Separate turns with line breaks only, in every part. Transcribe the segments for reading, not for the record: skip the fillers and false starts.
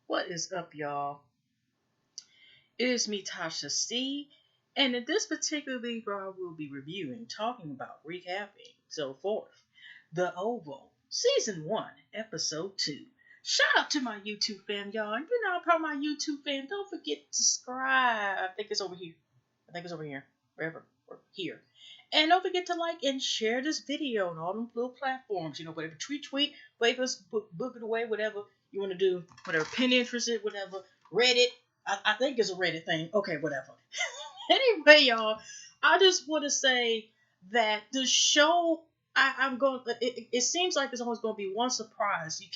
What is up, y'all? It is me, Tasha C. And in this particular video, we'll be reviewing, talking about, recapping, so forth. The Oval, Season 1, Episode 2. Shout out to my YouTube fam, y'all. You know, I'm part of my YouTube fam. Don't forget to subscribe. I think it's over here. Wherever. Or here. And don't forget to like and share this video on all them little platforms. You know, whatever. Tweet, whatever, book it away, whatever you want to do. Whatever. Pinterest it, whatever. Reddit. I think it's a Reddit thing. Okay, whatever. Anyway, y'all, I just want to say that the show, I'm going. It seems like there's always going to be one surprise. You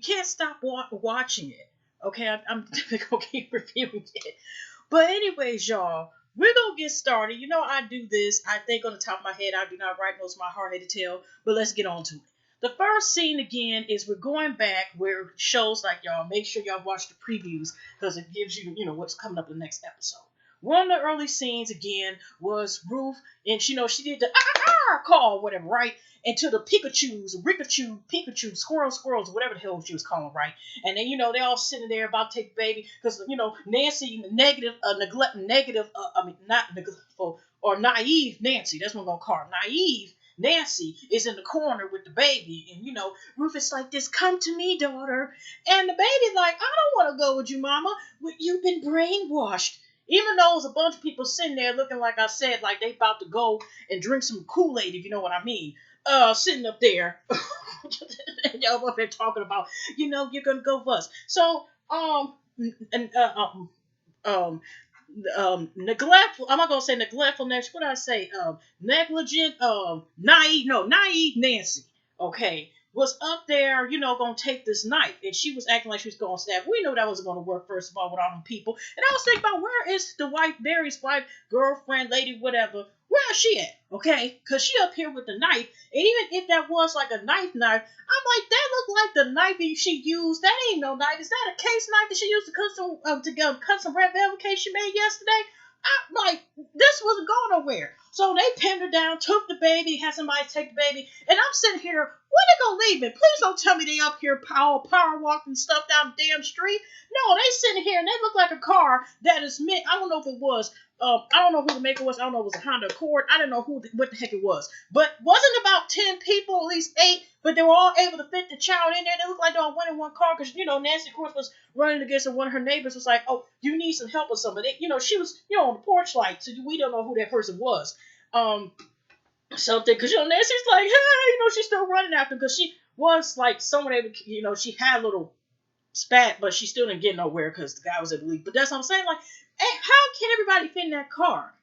can't stop watching it. Okay, I'm gonna keep reviewing it. But anyways, y'all, we're gonna get started. You know, I do this. I think on the top of my head. I do not write notes. My heart had to tell. But let's get on to it. The first scene again is we're going back where shows like y'all. Make sure y'all watch the previews because it gives you, what's coming up in the next episode. One of the early scenes again was Ruth, and she did the call, whatever, right? And to the Pikachu, squirrels, whatever the hell she was calling, right? And then they all sitting there about to take the baby because Nancy not neglectful or naive Nancy. That's what I'm gonna call her. Naive Nancy is in the corner with the baby, and Ruth is like, "This come to me, daughter," and the baby's like, "I don't want to go with you, Mama. You've been brainwashed." Even though there's a bunch of people sitting there looking like I said, like they about to go and drink some Kool-Aid, if you know what I mean. Sitting up there, and y'all up there talking about, you're gonna go with us. So, and um, neglectful. I'm not gonna say neglectful. Next, what did I say? Negligent. Naive Nancy. Okay, was up there, gonna take this knife, and she was acting like she was gonna stab. We know that wasn't gonna work. First of all, with all them people, and I was thinking about where is the wife, Barry's wife, girlfriend, lady, whatever. Where is she at? Okay, cause she up here with the knife, and even if that was like a knife, I'm like, that looked like the knife she used. That ain't no knife. Is that a case knife that she used to cut some red velvet cake she made yesterday? I'm like, this wasn't going nowhere. So they pinned her down, took the baby, had somebody take the baby, and I'm sitting here, when they gonna leave it? Please don't tell me they up here power walking stuff down the damn street. No, they sitting here and they look like a car that is meant. I don't know if it was. I don't know who the maker was. I don't know if it was a Honda Accord. I don't know what the heck it was. But wasn't about 10 people, at least 8, but they were all able to fit the child in there. They looked like they all went in one car because, Nancy, of course, was running against her. One of her neighbors was like, "Oh, you need some help or something." She was, on the porch light, so we don't know who that person was. Something, because, Nancy's like, hey, she's still running after because she was like someone able, she had a little spat, but she still didn't get nowhere because the guy was able to leave. But that's what I'm saying. Like, hey, how can everybody fit in that car?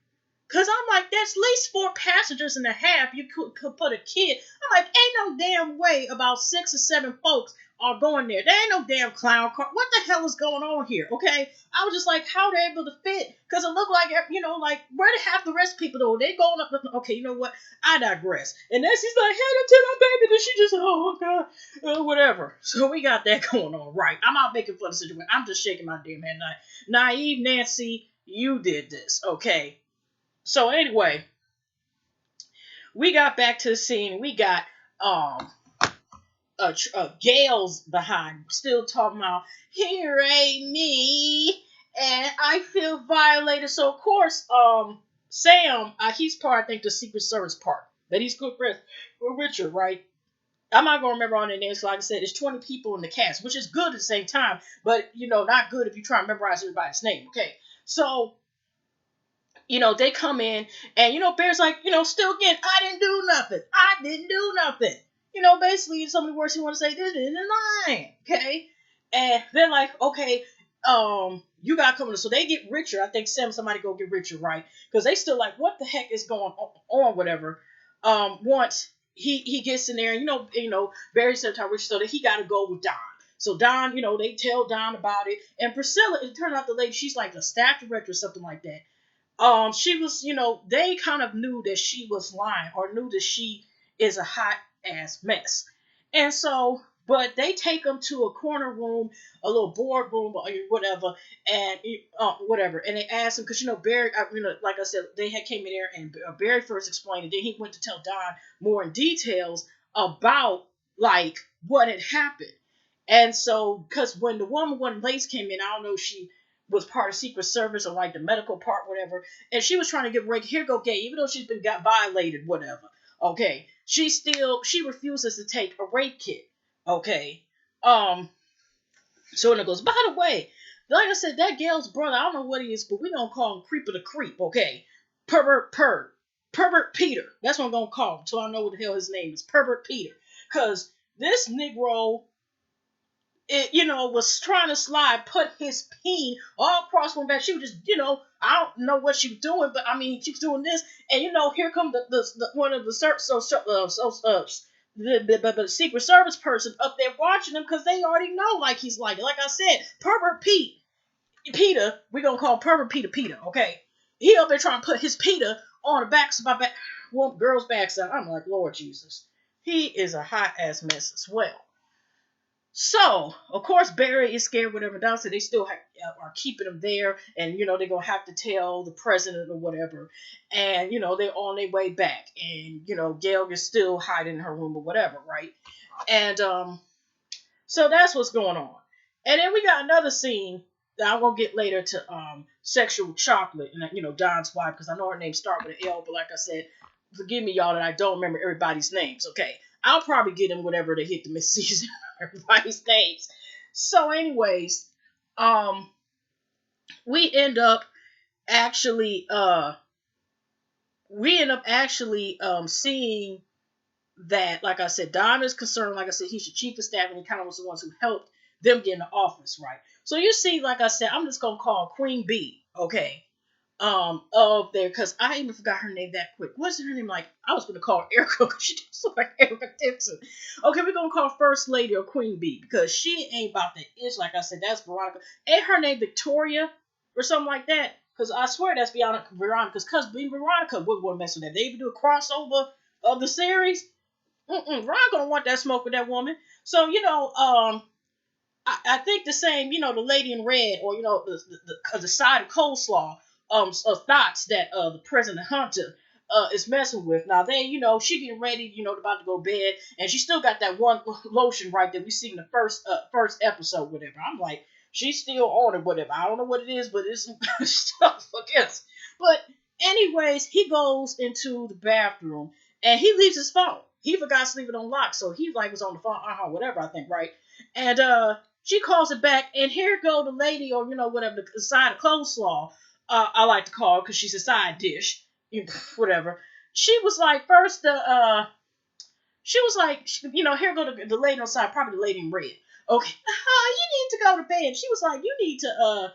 Because I'm like, there's at least 4 passengers and a half. You could put a kid. I'm like, ain't no damn way about 6 or 7 folks are going there. There ain't no damn clown car. What the hell is going on here? Okay. I was just like, how they able to fit? Because it looked like, like, where the half the rest of people though? They going up. Okay, you know what? I digress. And then she's like, hey, don't tell my baby. Then she just, oh, God, whatever. So we got that going on, right? I'm not making fun of the situation. I'm just shaking my damn head. Naive Nancy, you did this, okay? So anyway, we got back to the scene. We got Gail's behind, still talking about, here ain't me, and I feel violated. So of course, Sam, he's part, I think, the Secret Service part, but he's good friends with Richard, right? I'm not gonna remember all their names. So like I said, there's 20 people in the cast, which is good at the same time, but not good if you try to memorize everybody's name. Okay, so they come in and, Bear's like, still again, I didn't do nothing. I didn't do nothing. Basically, so many words he want to say, this isn't lying. Okay. And they're like, okay, you got coming. So they get Richard. I think somebody go get Richard, right? Because they still like, what the heck is going on, whatever. Once he gets in there, and, Barry said to Richard so that he got to go with Don. So Don, they tell Don about it. And Priscilla, it turned out the lady, she's like a staff director or something like that. She was, they kind of knew that she was lying or knew that she is a hot ass mess. And so, but they take them to a corner room, a little board room or whatever, and whatever. And they asked him, because, Barry, like I said, they had came in there and Barry first explained it. Then he went to tell Don more in details about, like, what had happened. And so, because when Lace came in, I don't know if she was part of Secret Service or like the medical part, whatever, and she was trying to get Rick, here go gay, even though she's been got violated, whatever. Okay, she refuses to take a rape kit. Okay, um, so then it goes. By the way, like I said, that Gail's brother, I don't know what he is, but we gonna call him Creeper the Creep. Okay, Pervert Peter. That's what I'm gonna call him, so I know what the hell his name is, Pervert Peter, because this Negro was trying to slide, put his peen all across my back. She was just, I don't know what she was doing, but I mean, she was doing this, and here come the one of the the Secret Service person up there watching him because they already know, like he's like I said, Pervert Peter. We gonna call him Pervert Peter. Okay, he up there trying to put his Peter on the backs of my back, girl's backside. I'm like, Lord Jesus, he is a hot ass mess as well. So, of course, Barry is scared, whatever. Down, so they still are keeping him there, and they're gonna have to tell the president or whatever. And they're on their way back, and Gail is still hiding in her room or whatever, right? And so that's what's going on. And then we got another scene that I'm gonna get later to sexual chocolate, and Don's wife, because I know her name starts with an L, but like I said, forgive me, y'all, that I don't remember everybody's names. Okay, I'll probably get them whenever they hit the mid season. Everybody's names. So, anyways, um, we end up actually seeing that, like I said, Don is concerned. Like I said, he's the chief of staff, and he kind of was the ones who helped them get in the office, right? So you see, like I said, I'm just gonna call Queen B, okay? Of there, because I even forgot her name that quick. What's her name? Like, I was gonna call her Erica because she just look like Erica Dixon. Okay, we're gonna call First Lady or Queen B because she ain't about that itch. Like I said, that's Veronica. Ain't her name Victoria or something like that? Because I swear that's Veronica. Because being Veronica would want to mess with that. They even do a crossover of the series. Ron gonna want that smoke with that woman. So I think the same, the lady in red, or the side of coleslaw, thoughts that the President Hunter is messing with. Now they, she getting ready, about to go to bed, and she still got that one lotion right that we see in the first episode, whatever. I'm like, she's still on it, whatever. I don't know what it is, but it's some stuff, I guess. But anyways, he goes into the bathroom and he leaves his phone. He forgot to leave it on lock, so he like was on the phone, whatever, I think, right? And she calls it back, and here go the lady, or whatever, the side of coleslaw. I like to call her because she's a side dish, whatever. She was like, first, she was like, here go the lady on the side, probably the lady in red. Okay, you need to go to bed. She was like, you need to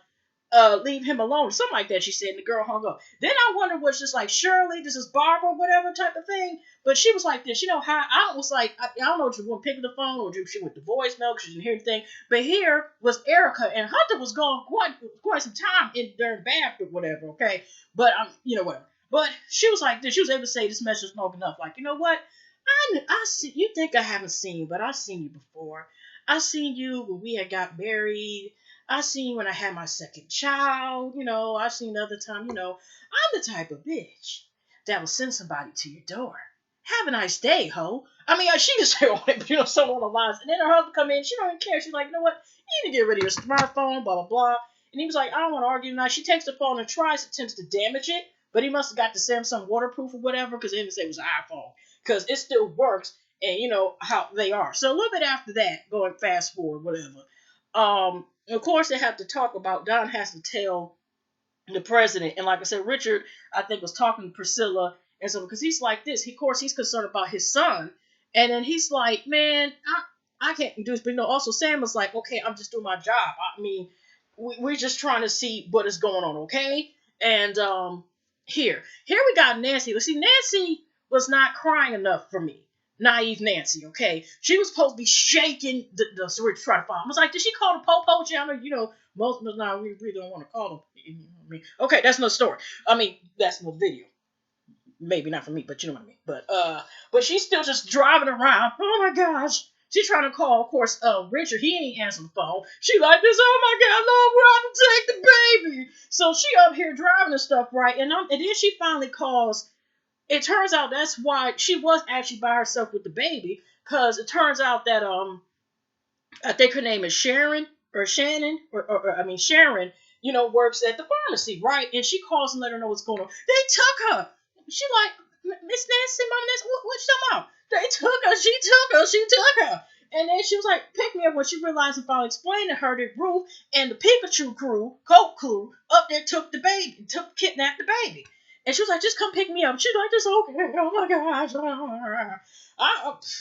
leave him alone, something like that, she said, and the girl hung up. Then I wondered, was just like Shirley, this is Barbara, whatever type of thing. But she was like this, how I was like, I don't know if she wouldn't pick up the phone or if she went to voicemail because she didn't hear anything. But here was Erica, and Hunter was gone quite some time in their bath or whatever, okay? But whatever. But she was like this, she was able to say this message long enough, like, you know what? I see you think I haven't seen you, but I've seen you before. I seen you when we had got married. I seen when I had my second child, I seen the other time, I'm the type of bitch that will send somebody to your door. Have a nice day, ho. I mean, she just said, something on the lines. And then her husband come in, she don't even care. She's like, you know what? You need to get rid of your smartphone, blah, blah, blah. And he was like, I don't want to argue tonight. She takes the phone and attempts to damage it, but he must have got the Samsung waterproof or whatever, because they didn't say it was an iPhone. Because it still works, and how they are. So a little bit after that, going fast forward, whatever. Of course, they have to talk about, Don has to tell the president, and like I said, Richard, I think, was talking to Priscilla, and so because he's like this, of course, he's concerned about his son, and then he's like, man, I can't do this, but also Sam was like, okay, I'm just doing my job. I mean, we're just trying to see what is going on, okay? And here we got Nancy. Let's see, Nancy was not crying enough for me. Naive Nancy, okay? She was supposed to be shaking the switch to try to fall. I was like, did she call the Popo channel? Most of us now, we really don't want to call them. Okay, that's another story. I mean, that's another video. Maybe not for me, but you know what I mean. But she's still just driving around. Oh my gosh. She's trying to call, of course, Richard. He ain't answering the phone. She like this, oh my God, no, we're out to take the baby. So she up here driving and stuff, right? And then she finally calls. It turns out that's why she was actually by herself with the baby, because it turns out that I think her name is Sharon or Shannon or I mean Sharon, works at the pharmacy, right? And she calls and let her know what's going on. They took her. She like, Miss Nancy, Mom Nancy, what you talking about? They took her. She took her. And then she was like, pick me up when she realized if I explained to her that Ruth and the Pikachu crew, Coke crew, up there took the baby, kidnapped the baby. And she was like, just come pick me up. She's like, just okay. Oh my gosh.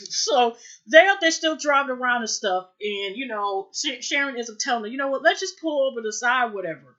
So they up there still driving around and stuff, and Sharon ends up telling her, you know what, let's just pull over the side, whatever.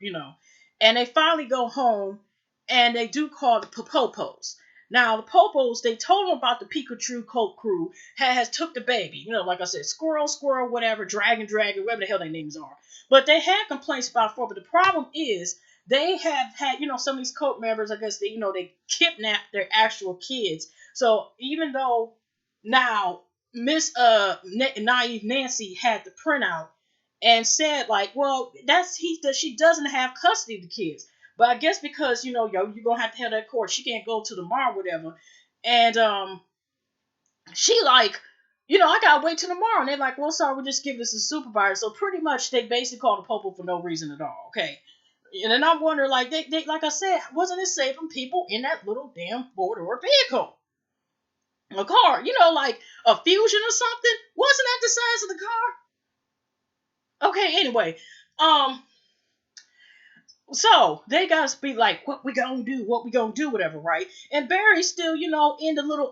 And they finally go home, and they do call the Popos. Now the Popos, they told them about the Pikachu Coke crew has took the baby. Like I said, squirrel, whatever, dragon, whatever the hell their names are. But they had complaints about it before. But the problem is they have had, some of these cult members, I guess they kidnapped their actual kids. So even though now, Miss Naive Nancy had the printout and said like, well, she doesn't have custody of the kids, but I guess because you're gonna have to have that court, she can't go to tomorrow, whatever, and she like, I gotta wait till tomorrow, and they're like, well, sorry, we just give this a supervisor, so pretty much they basically called the popo for no reason at all, okay. And then I'm wondering, like, they like I said, wasn't it saving people in that little damn four-door vehicle? A car, like a Fusion or something. Wasn't that the size of the car? Okay, anyway, um, so they gotta be like, what we gonna do, whatever, right? And Barry's still, in the little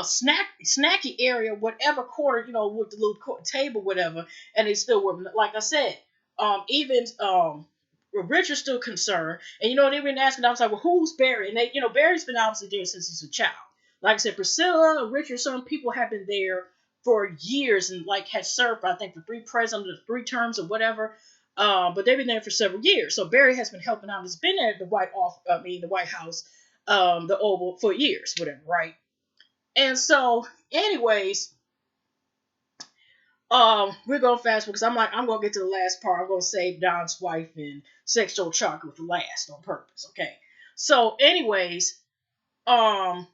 snacky area, whatever corner, with the little table, whatever, and they still working. Like I said, even Richard's still concerned, and they've been asking. I was like, well, who's Barry? And they, Barry's been obviously there since he's a child. Like I said, Priscilla, Richard, some people have been there for years and like had served, I think, for three presidents, 3 terms or whatever. But they've been there for several years. So Barry has been helping out. He's been at the White House, the Oval for years, whatever, right? And so, anyways, we're gonna fast forward because I'm gonna get to the last part. I'm gonna save Don's wife and sexual chocolate for last on purpose. Okay. So, anyways, Don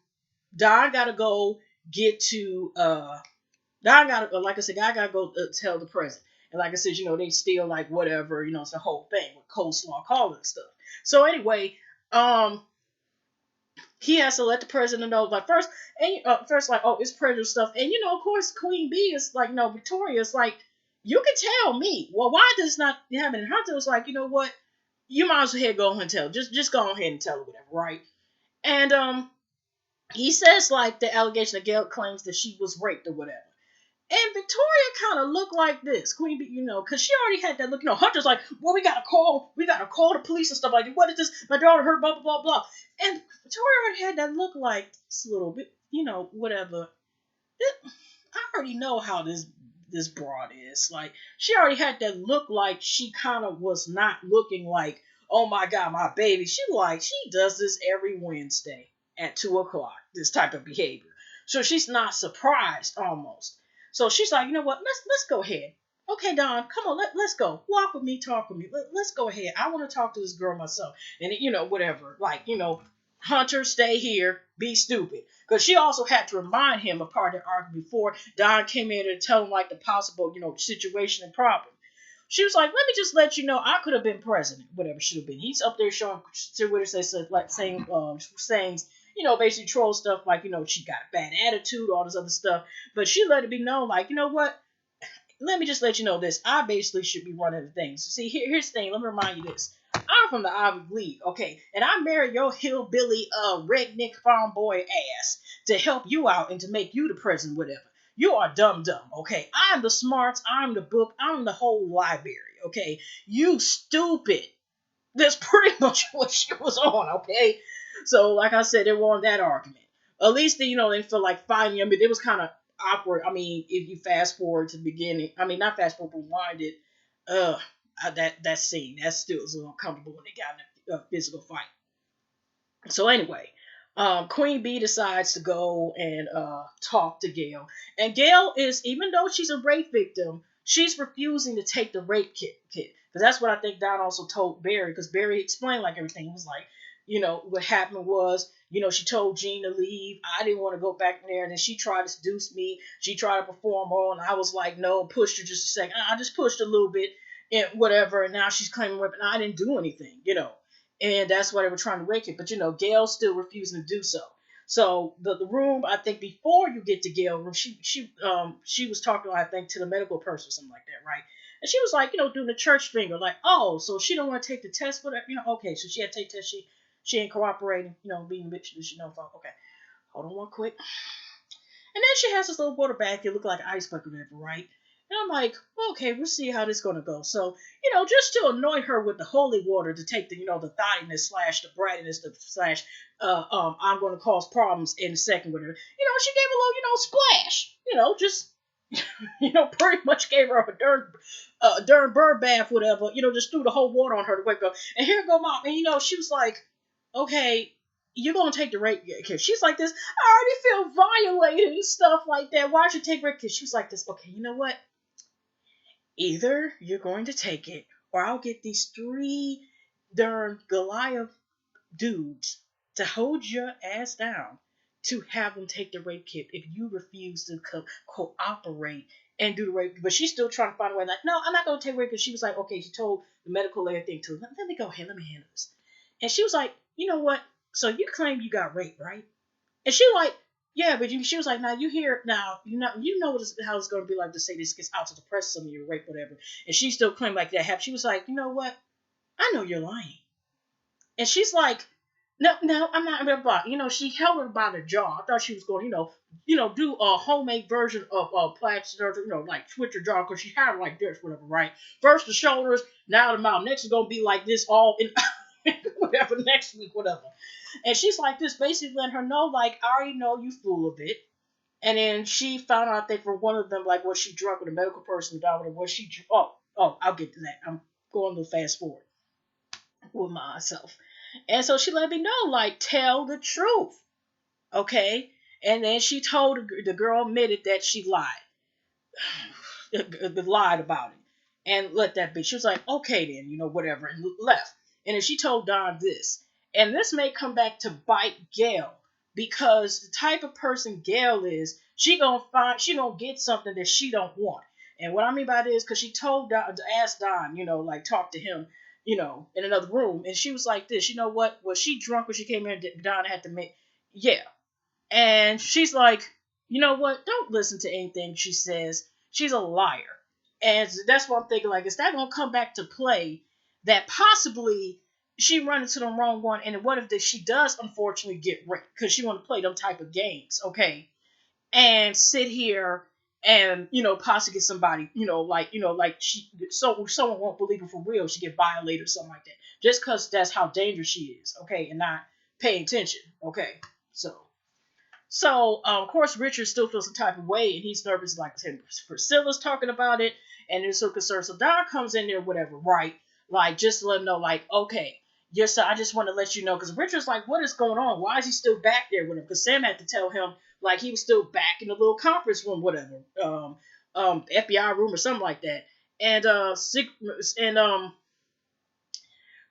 gotta go get to Don gotta like I said, I gotta go tell the president. And like I said, they still like whatever, it's the whole thing with coleslaw calling and stuff. So anyway, um, he has to let the president know, like first like, oh, it's prejudice stuff, and of course Queen Bee is like, no, Victoria's like, you can tell me, well, why does not happen? And Hunter was like, you know what, you might as well go ahead and tell, just go ahead and tell her whatever, right? And he says like the allegation that Gail claims that she was raped or whatever. And Victoria kind of looked like this, Queen Bee, because she already had that look. Hunter's like, well, we gotta call the police and stuff like that. What is this? My daughter hurt, blah, blah, blah, blah. And Victoria already had that look like this little bit, whatever. I already know how this broad is. Like, she already had that look like she kind of was not looking like, oh my God, my baby. She does this every Wednesday at 2 o'clock, this type of behavior. So she's not surprised almost. So she's like, you know what? Let's go ahead. Okay, Don, come on, let's go. Walk with me, talk with me. Let's go ahead. I want to talk to this girl myself. And whatever. Like, Hunter, stay here, be stupid. Because she also had to remind him of part of the argument before Don came in and tell him like the possible, situation and problem. She was like, let me just let you know, I could have been president, whatever should have been. He's up there showing Twitter says like saying sayings, basically troll stuff like, she got a bad attitude, all this other stuff. But she let it be known, like, you know what? Let me just let you know this. I basically should be running the things. See, here's the thing. Let me remind you this. I'm from the Ivy League, okay? And I married your hillbilly, redneck farm boy ass to help you out and to make you the president, whatever. You are dumb, okay? I'm the smarts, I'm the book, I'm the whole library, okay? You stupid. That's pretty much what she was on, okay? So, like I said, they won that argument. At least, they feel like fighting. I mean, it was kind of awkward. I mean, if you fast forward to the beginning, I mean, not fast forward, but rewind it. That scene, that still was a little uncomfortable when they got in a physical fight. So anyway, Queen Bee decides to go and talk to Gail, and Gail is, even though she's a rape victim, she's refusing to take the rape kit because that's what I think Don also told Barry, because Barry explained like everything. He was like, what happened was, she told Jean to leave. I didn't want to go back in there, and then she tried to seduce me. She tried to perform all, and I was like, no, pushed her just a second. I just pushed a little bit and whatever, and now she's claiming rape, and I didn't do anything. And that's why they were trying to wake it. But Gail's still refusing to do so. So the room, I think before you get to Gail room, she was talking, I think, to the medical person or something like that, right? And she was like, doing the church finger, like, oh, so she don't want to take the test, whatever, okay, so she had to take the test, she ain't cooperating, being a bitch, okay, hold on one quick. And then she has this little water bag, it looked like an ice bucket or whatever, right? And I'm like, okay, we'll see how this is gonna go. So, just to annoy her with the holy water to take the, the thottiness slash the brattiness slash I'm gonna cause problems in a second with her. She gave a little, splash. Just pretty much gave her a darn bird bath, whatever. Just threw the whole water on her to wake up. And here go mom, and she was like, okay, you're gonna take the rape kit. She's like this, I already feel violated and stuff like that. Why should you take rape kit? She was like this, okay, you know what? Either you're going to take it, or I'll get these 3 darn Goliath dudes to hold your ass down to have them take the rape kit if you refuse to cooperate and do the rape. But she's still trying to find a way, like, no, I'm not going to take rape, because she was like, okay, she told the medical lady thing to, let me go ahead, let me handle this. And she was like, you know what? So you claim you got raped, right? And she like, yeah, but she was like, now you hear, now, how it's going to be like to say this gets out to the press, some of your rape, whatever. And she still claimed like that happened. She was like, you know what? I know you're lying. And she's like, no, I'm not. Blah, blah. She held her by the jaw. I thought she was going, do a homemade version of plastic surgery, like switch her jaw, because she had her like this, whatever, right? First the shoulders, now the mouth. Next is gonna be like this, all in whatever. Next week, whatever. And she's like this, basically letting her know, like, I already know you full of it. And then she found out that for one of them, like, was she drunk with a medical person down with her? Was she? I'll get to that. I'm going a little fast forward with myself. And so she let me know, like, tell the truth, okay? And then she told the girl, admitted that she lied, lied about it, and let that be. She was like, okay then, whatever, and left. And then she told Don this, and this may come back to bite Gail, because the type of person Gail is, she gonna get something that she don't want. And what I mean by this, because she told Don, asked Don, like, talk to him, in another room. And she was like this, you know what? Was she drunk when she came here? Don had to make, yeah. And she's like, you know what? Don't listen to anything she says. She's a liar. And that's what I'm thinking, like, is that going to come back to play that possibly she run into the wrong one? And what if she does unfortunately get raped because she want to play them type of games, okay? And sit here and possibly get somebody like she, so someone won't believe her for real, she get violated or something like that, just because that's how dangerous she is, okay, and not paying attention, okay. So of course Richard still feels some type of way, and he's nervous, like Priscilla's talking about it, and they're so concerned. So Don comes in there, whatever, right, like, just to let him know, like, okay, yes, so I just want to let you know, because Richard's like, what is going on? Why is he still back there with him? Because Sam had to tell him, like, he was still back in the little conference room, whatever, FBI room or something like that. And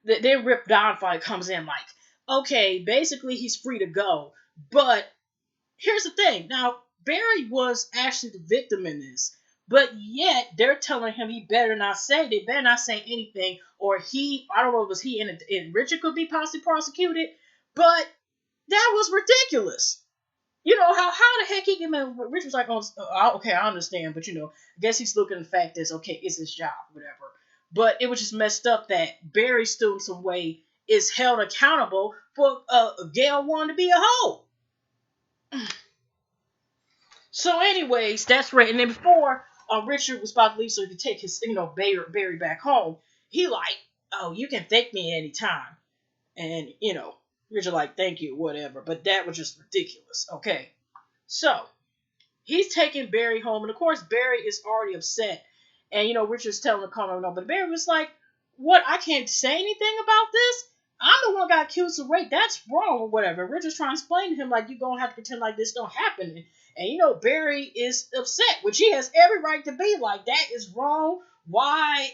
then Rip Don finally comes in, like, okay, basically he's free to go, but here's the thing. Now, Barry was actually the victim in this, but yet they're telling him they better not say anything, or I don't know if it was he and Richard could be possibly prosecuted, but that was ridiculous. How the heck he came in? Richard was like, okay, I understand, but I guess he's looking at the fact that, okay, it's his job, whatever. But it was just messed up that Barry still in some way is held accountable for Gail wanting to be a hoe. So, anyways, that's right. And then before Richard was about to leave, so he could take his, Barry back home, he like, oh, you can thank me anytime. And Richard like, thank you, whatever. But that was just ridiculous. Okay, so he's taking Barry home, and of course Barry is already upset. And Richard's telling him to calm down, but Barry was like, what? I can't say anything about this. I'm the one got accused of rape. That's wrong, or whatever. Richard's trying to explain to him, like, you're going to have to pretend like this don't happen. And Barry is upset, which he has every right to be. Like, that is wrong. Why?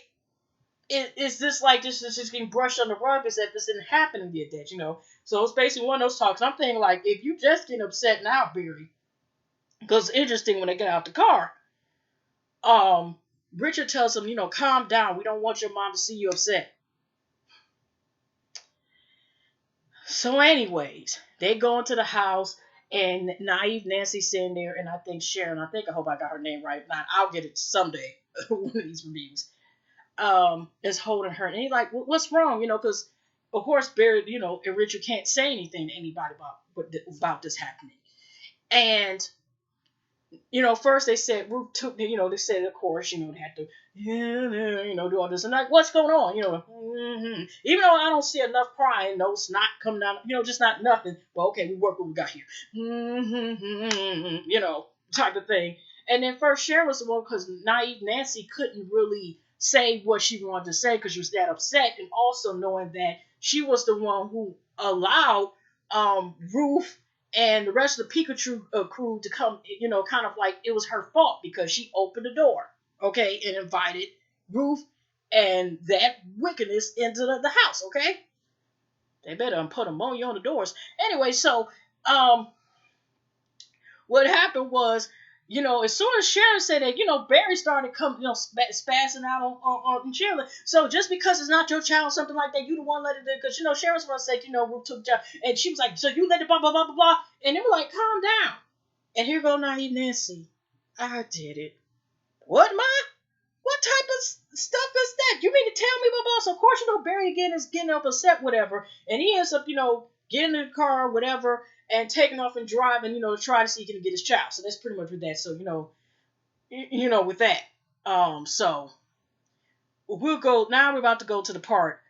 it's just like this is just getting brushed on the rug as if this didn't happen yet, that, So it's basically one of those talks. I'm thinking, like, if you just get upset now, Barry, because it's interesting when they get out the car, um, Richard tells him, calm down. We don't want your mom to see you upset. So, anyways, they go into the house, and naive Nancy sitting there, and I think Sharon, I hope I got her name right. Now, I'll get it someday, one of these reviews, is holding her. And he's like, what's wrong? Because, of course, Barry, and Richard can't say anything to anybody about this happening. And first they said Ruth took, they said, of course, they had to, do all this. And like, what's going on? Even though I don't see enough crying, no snot coming down, just not nothing. Well, okay, we work what we got here. Type of thing. And then first Sharon was the one, because naive Nancy couldn't really say what she wanted to say because she was that upset. And also knowing that she was the one who allowed Ruth and the rest of the Pikachu crew to come, kind of like it was her fault because she opened the door, okay, and invited Ruth and that wickedness into the house, okay? They better put ammonia on the doors. Anyway, so what happened was, as soon as Sharon said that, Barry started coming, spazzing out on Shirley. So just because it's not your child, something like that, you the one let it do. Because, Sharon's going to say, Ruth took the child. And she was like, so you let it blah, blah, blah, blah, blah. And they were like, calm down. And here go naive Nancy. I did it. What, Ma? What type of stuff is that? You mean to tell me, blah, blah? So, of course, Barry again is getting up upset, whatever. And he ends up, getting in the car, whatever, and taking off and driving, to try to see if he can get his child. So that's pretty much with that. So, with that. So we'll go, now we're about to go to the part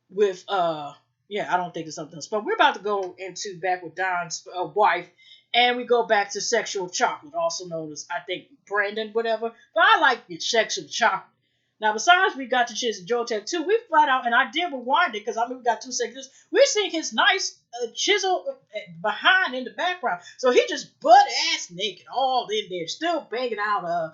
with, I don't think it's something else, but we're about to go into back with Don's wife, and we go back to sexual chocolate, also known as, I think, Brandon, whatever. But I like the sexual chocolate. Now, besides we got to Chisel Joe Tech too, we flat out, and I did rewind it because we got 2 seconds. We're seeing his nice chisel behind in the background. So he just butt ass naked, all in there, still banging out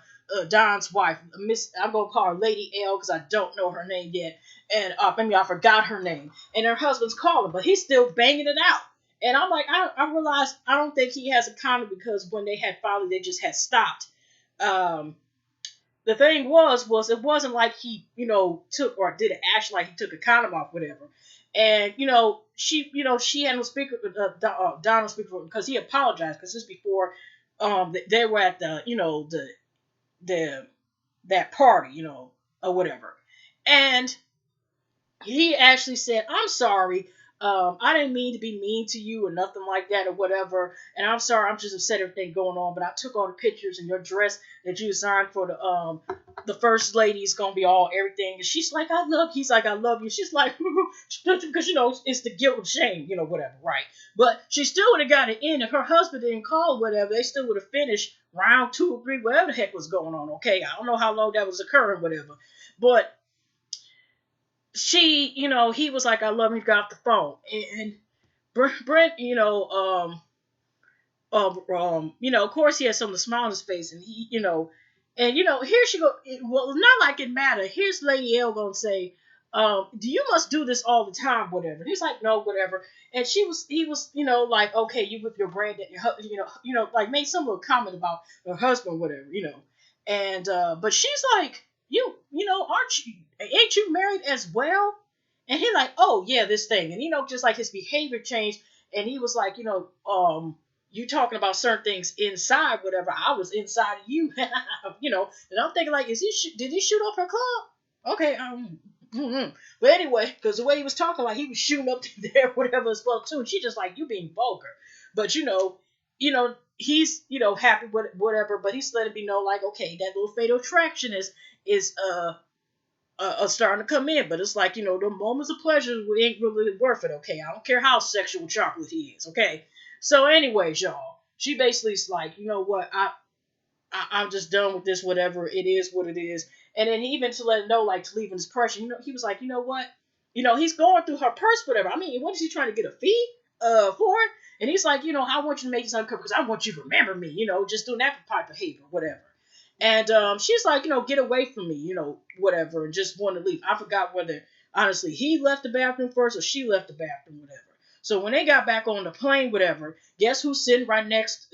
Don's wife. I'm going to call her Lady L because I don't know her name yet. And maybe I forgot her name. And her husband's calling, but he's still banging it out. And I'm like, I realized I don't think he has a condom because when they had finally, they just had stopped. The thing was it wasn't like he, took or did it actually like he took a condom off, whatever. And, she had no speaker, Don was speaker because he apologized because this before they were at the, the that party, or whatever. And he actually said, I'm sorry. I didn't mean to be mean to you or nothing like that or whatever. And I'm sorry, I'm just upset everything going on. But I took all the pictures and your dress that you signed for the first lady is gonna be all everything. And she's like, I love. He's like, I love you. She's like, because it's the guilt and shame, whatever, right? But she still would have got it in if her husband didn't call, whatever. They still would have finished round 2 or 3, whatever the heck was going on. Okay, I don't know how long that was occurring, whatever. But she, he was like, I love him, he got off the phone. And Brent, of course he had something to smile on his face, and he, and here she go. Well, not like it matter. Here's Lady L gonna say, do you must do this all the time, whatever. And he's like, no, whatever. And he was, like, okay, you with your brand, like made some little comment about her husband, whatever, And but she's like, ain't you married as well? And he like, oh yeah, this thing, and just like his behavior changed, and he was like, you talking about certain things inside, whatever. I was inside of you, And I'm thinking like, did he shoot up her club? Okay, mm-hmm. But anyway, because the way he was talking, like he was shooting up there, whatever as well too. And she just like, you being vulgar, but he's happy with whatever, but he's letting me know like, okay, that little fatal attraction is starting to come in, but it's like, the moments of pleasure ain't really worth it. Okay, I don't care how sexual chocolate he is. Okay, so anyways, y'all, she basically is like, you know what, I'm just done with this, whatever, it is what it is. And then even to let it know, like, to leave his pressure, he was like, you know what, he's going through her purse, whatever. I mean, what is he trying to get a fee for it? And he's like, I want you to make this uncover because I want you to remember me, just doing that type of behavior, whatever. And she's like, get away from me, whatever, and just want to leave. I forgot whether, honestly, he left the bathroom first or she left the bathroom, whatever. So when they got back on the plane, whatever, guess who's sitting right next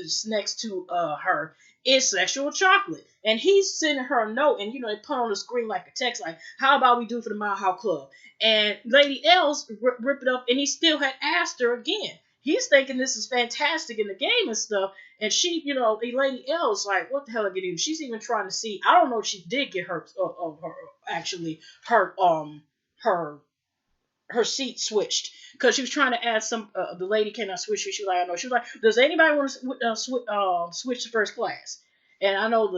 to her? Is Sexual Chocolate. And he's sending her a note, and, they put on the screen like a text, like, how about we do for the Mile High Club? And Lady L's rip it up, and he still had asked her again. He's thinking this is fantastic in the game and stuff. And she, Lady L's like, what the hell are you doing? She's even trying to see. I don't know if she did get her actually her her seat switched because she was trying to add some. The lady cannot switch. She was like, I know. She was like, does anybody want to switch to first class? And I know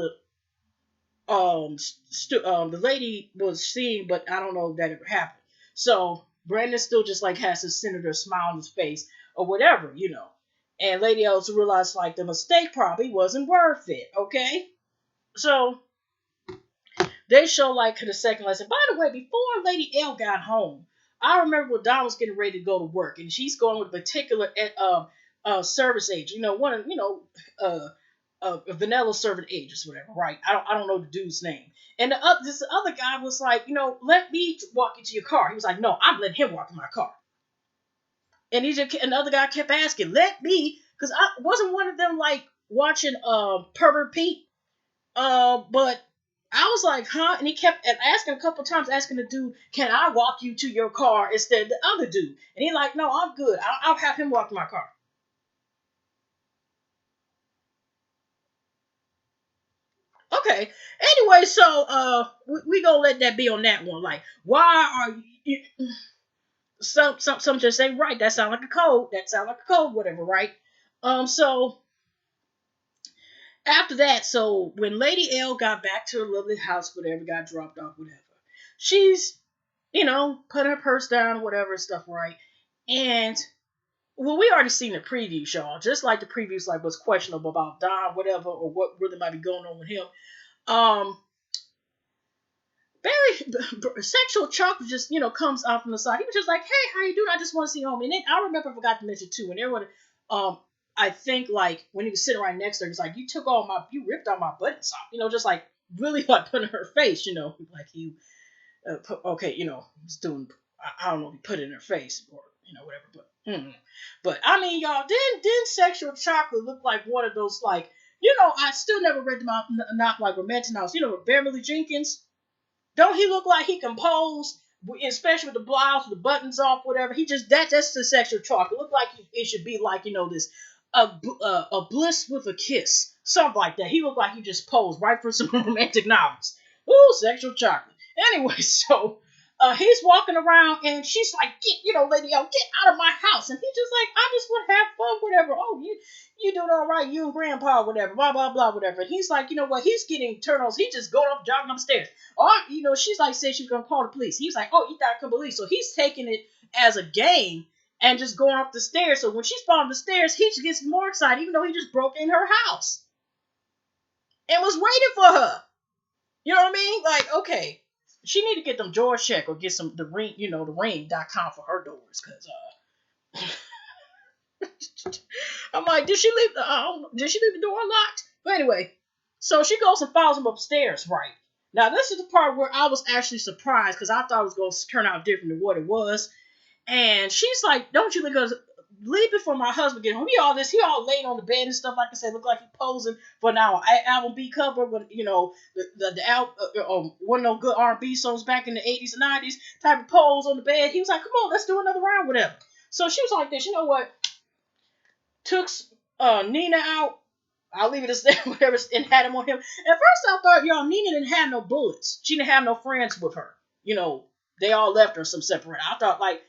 the lady was seeing, but I don't know that it happened. So Brandon still just like has his senator smile on his face or whatever. And Lady L realized like the mistake probably wasn't worth it. Okay, so they show like the second lesson. By the way, before Lady L got home, I remember when Don was getting ready to go to work, and she's going with a particular service agent. One of vanilla servant agents, whatever. Right? I don't know the dude's name. And this other guy was like, let me walk you to your car. He was like, no, I'm letting him walk in my car. And another guy kept asking, let me, because I wasn't one of them like watching Pervert Pete. But I was like, huh? And he kept asking a couple times, asking the dude, can I walk you to your car instead of the other dude? And he like, no, I'm good. I'll have him walk my car. Okay. Anyway, so we gonna let that be on that one. Like, why are you? Some just say, right, that sound like a code. That sound like a code, whatever, right? So after that, so when Lady L got back to her lovely house, whatever, got dropped off, whatever, she's, put her purse down, whatever, stuff, right? And, well, we already seen the preview, y'all. Just like the previews, like, was questionable about Don, whatever, or what really might be going on with him. Um, Very sexual chocolate just comes out from the side. He was just like, "Hey, how you doing? I just want to see you home." And then I remember I forgot to mention too, when everyone, I think like when he was sitting right next to her, he was like, you ripped all my buttons off," just like really like put in her face, like he, okay, he's doing, I don't know if he put it in her face or whatever, but but I mean, y'all, didn't sexual chocolate look like one of those like, I still never read them out, not like romantic novels, Beverly Jenkins. Don't he look like he composed, especially with the blouse, with the buttons off, whatever? He just that's the sexual talk. It looked like it should be like this a bliss with a kiss, something like that. He looked like he just posed right for some romantic novels. Ooh, sexual chocolate. Anyway, so he's walking around and she's like, get, lady, get out of my house. And he's just like, I just want to have fun, whatever. Oh, you doing all right, you and grandpa, whatever, blah, blah, blah, whatever. And he's like, you know what, he's getting turtles. He just going up, jogging upstairs. Or, she's like, say she's going to call the police. He's like, oh, you thought I could believe. So he's taking it as a game and just going up the stairs. So when she's falling the stairs, he just gets more excited, even though he just broke in her house and was waiting for her. You know what I mean? Like, okay, she need to get them drawers checked or get some the ring, the ring.com for her doors, cause I'm like, did she leave the door locked? But anyway, so she goes and follows him upstairs, right? Now this is the part where I was actually surprised because I thought it was going to turn out different than what it was. And she's like, don't you leave before my husband get home. He all laying on the bed and stuff, like I said, look like he posing for now album B cover with, one of those good R&B songs back in the 80s and 90s type of pose on the bed. He was like, come on, let's do another round, whatever. So she was like this, you know what? Took Nina out. I'll leave it as that, whatever, and had him on him. At first, I thought, Nina didn't have no bullets. She didn't have no friends with her. They all left her some separate. I thought, like,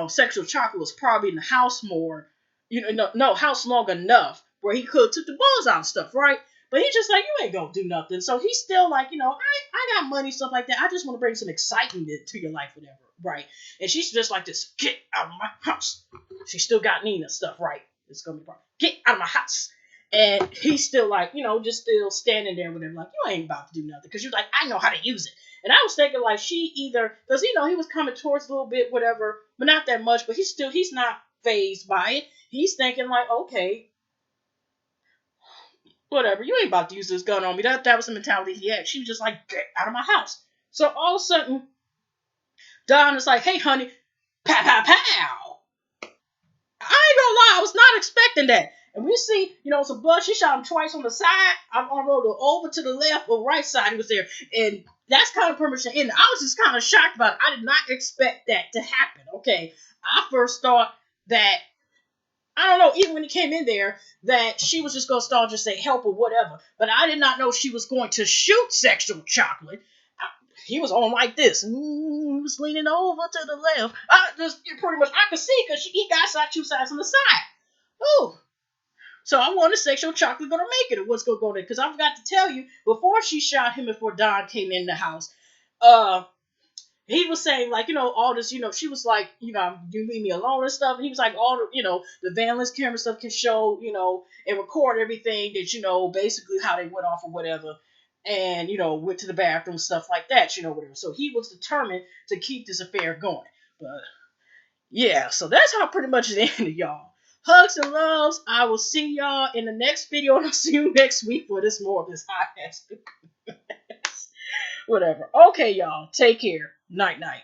sexual chocolate was probably in the house more, no house long enough where he could took the bullets out and stuff, right? But he's just like, you ain't gonna do nothing. So he's still like, I got money, stuff like that. I just want to bring some excitement to your life, whatever, right? And she's just like this, get out of my house. She still got Nina stuff, right? It's gonna be fine. Get out of my house. And he's still like, just still standing there with him, like, you ain't about to do nothing. Because you're like, I know how to use it. And I was thinking, like, she either, because, he was coming towards a little bit, whatever, but not that much. But he's not phased by it. He's thinking, like, okay, whatever. You ain't about to use this gun on me. That was the mentality he had. She was just like, get out of my house. So all of a sudden, Don is like, hey, honey, pow, pow, pow. I ain't gonna lie, I was not expecting that. And we see, some blood. She shot him twice on the side. I'm on the over to the left or right side. He was there, and that's kind of pretty much the end. I was just kind of shocked about it. I did not expect that to happen. Okay, I first thought that I don't know, even when he came in there, that she was just going to start just say help or whatever. But I did not know she was going to shoot Sexual Chocolate. He was on like this. He was leaning over to the left. Pretty much, I could see because he got shot two sides on the side. Ooh. So I wonder Sexual Chocolate going to make it or what's going to go there. Because I forgot to tell you, before she shot him, before Don came in the house, he was saying, like, all this, she was like, you leave me alone and stuff. And he was like, all the, the vanless camera stuff can show, and record everything that, basically how they went off or whatever. And, went to the bathroom, stuff like that, whatever. So he was determined to keep this affair going. But, yeah, so that's how pretty much it ended, y'all. Hugs and loves. I will see y'all in the next video, and I'll see you next week for this more of this hot ass whatever. Okay, y'all. Take care. Night, night.